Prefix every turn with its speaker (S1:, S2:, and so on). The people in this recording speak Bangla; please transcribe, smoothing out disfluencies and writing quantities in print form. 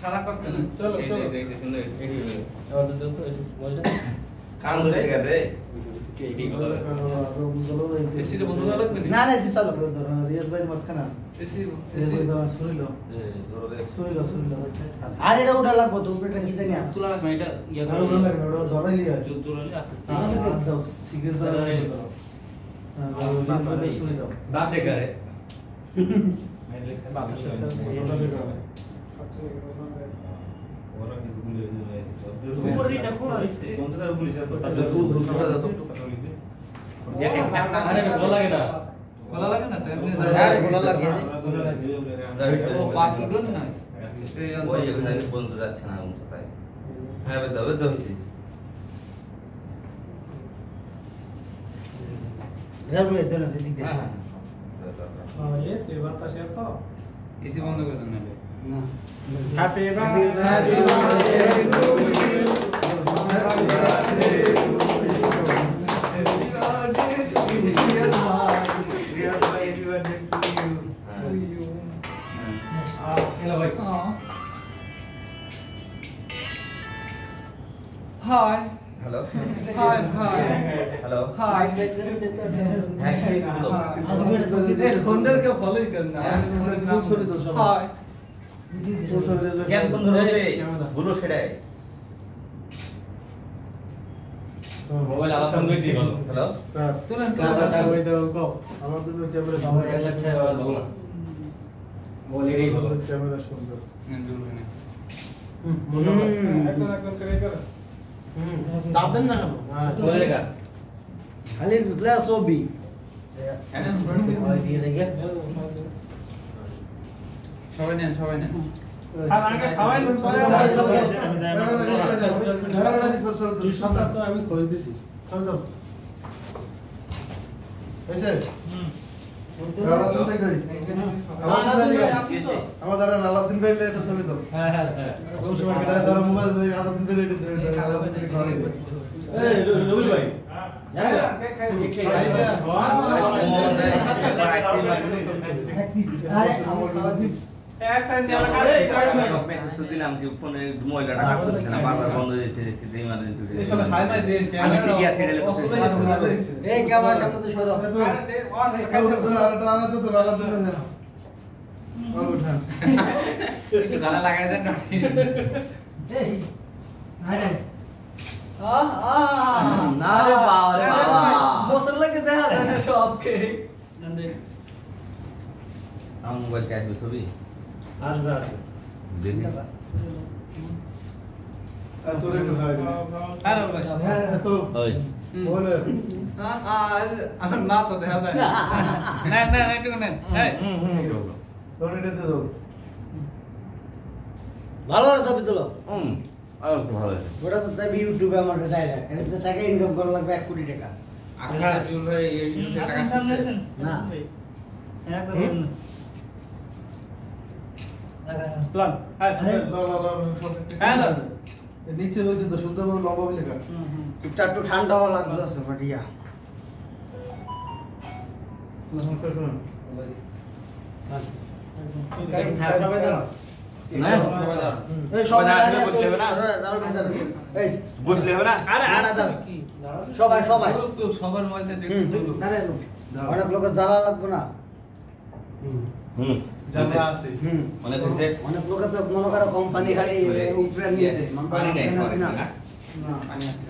S1: সারা করতে না চলো চলো এই যে সুন্দর হয়েছে
S2: আমাদের তো একটু বলটা
S3: কান ধরে গেছে
S2: এইটাই কথা
S1: এসি রে বন্ধ করা লাগবে
S4: না না এসি চালু করে ধরো রিয়াজ ভাই মাঝখানে
S1: এসি
S4: এসি ধরো শুনিলো
S3: ধরো দেখ
S4: শুনিলো আর এটা উঠা লাগবে তো উপরেটা কি জানি
S1: চুলা রাখবে এটা ইয়া
S4: আর উঠা লাগবে ওটা ধরাই লিয়া
S1: চুলা আস্তে
S4: দাও সিগারেট ধরো রিয়াজ ভাই শুনি দাও
S3: দাঁত দেখারে
S1: উপরেটা খোলা হইছে
S3: কন্ট্রোলার পুলিশ তো তাহলে তো দুটোটা দাও
S2: আরে এটা ভালো লাগে না
S1: খোলা লাগে না তেমনি
S4: আরে খোলা লাগে
S1: ও বাকি ডোন না
S3: ওই এখানে বলতে যাচ্ছে না আমি তাই হ্যাঁ বেদবে দইছি
S4: রিয়াজ ভাই দেন এদিক দিয়ে
S3: হ্যাঁ
S1: এসি বন্ধ করে দেন না
S4: না
S2: happy
S4: birthday
S1: hi
S3: hello
S1: hi hi
S3: hello
S1: hi
S3: হ্যাঁ কি বলো
S1: होंडर के फॉलो ही करना
S4: फुल सॉरी तो सब
S1: हाय
S4: फुल सॉरी
S3: কেন বন্ধ হতে বলো সেটাই
S2: মোবাইল আলাদা করে দিয়ে ভালো
S3: হ্যালো
S1: तुरंत
S2: কাটা হই দাও কো
S4: আমাদের ক্যামেরা
S2: আমার এক লাখ টাকা ভালো না মোবাইল এটাই ভালো
S4: ক্যামেরা সুন্দর
S2: চাপ দেন না চলে লেখা
S4: খালি বুঝলা ছবি দিয়ে দেখে
S1: সবাই নেন
S4: আমি খোঁজ দিছি আমাদের আলাদিন ভাই এটা ছবি তো কোন সময় কেটে ধরো মোবাইল ভাই আলাদিন ভাই এটা আলাদিন ভাই
S2: এই রবিল ভাই
S1: এক সাইড নিয়ে লাগা
S3: দিলাম কি ফোনে ময়লাটা কাটতেছে না বারবার বন্ধ হয়ে যাচ্ছে ইমার্জেন্সি
S1: এসব হাই মাই দেন
S3: আমি ঠিকই আছে এটা
S4: এই ক্যামেরা সামনে তো সরো
S1: একটু গানা লাগাই দেন না
S4: এই আরে
S3: না রে বাবা রে বাবা
S1: বসর লাগে দেখা যায় না সবকে
S3: আমার মোবাইল কে আসবে ছবি
S2: আসবে আসবে
S3: দেখি
S4: তোরে একটু খাই দে
S1: আরে ভাই
S4: হ্যাঁ তো
S3: ওই
S4: বলে
S1: আমার মা তো দেখা যায় না না না একটু নেন এই
S4: তোরে এটা দে দাও
S5: ভালো ছবি তোলো
S3: আর ভালো আছে
S5: ওটা তো তাই ইউটিউবে আমার ডাইরেক্ট এতে টাকা ইনকাম করা লাগবে 1 কোটি টাকা
S1: আচ্ছা জুল ভাই এই টাকা সামনে আছেন
S5: না
S1: প্ল্যান হ্যাঁ
S4: হ্যালো নিচে রয়েছে তো সুন্দরভাবে লম্বা বলে লেখা
S5: একটু ঠান্ডা হওয়া লাগতো আছে বাটিয়া
S1: সবাই দাঁড়াও
S3: না
S5: এই সবাই
S3: আসবে বসলে হবে না?
S5: এই
S3: বুঝলে হবে না
S1: আরে
S5: না, না, দাঁড়াও। সবাই সবাই
S1: তো সবার মধ্যে
S5: অনেক লোকের জ্বালা লাগবে না
S3: হুম
S1: জানা আছে
S3: মানে হইছে
S5: অনেক লোকের তো মনে করো কোম্পানি খালি উপরে নিয়েছে
S3: পানি নাই
S5: না
S3: না
S1: পানি আছে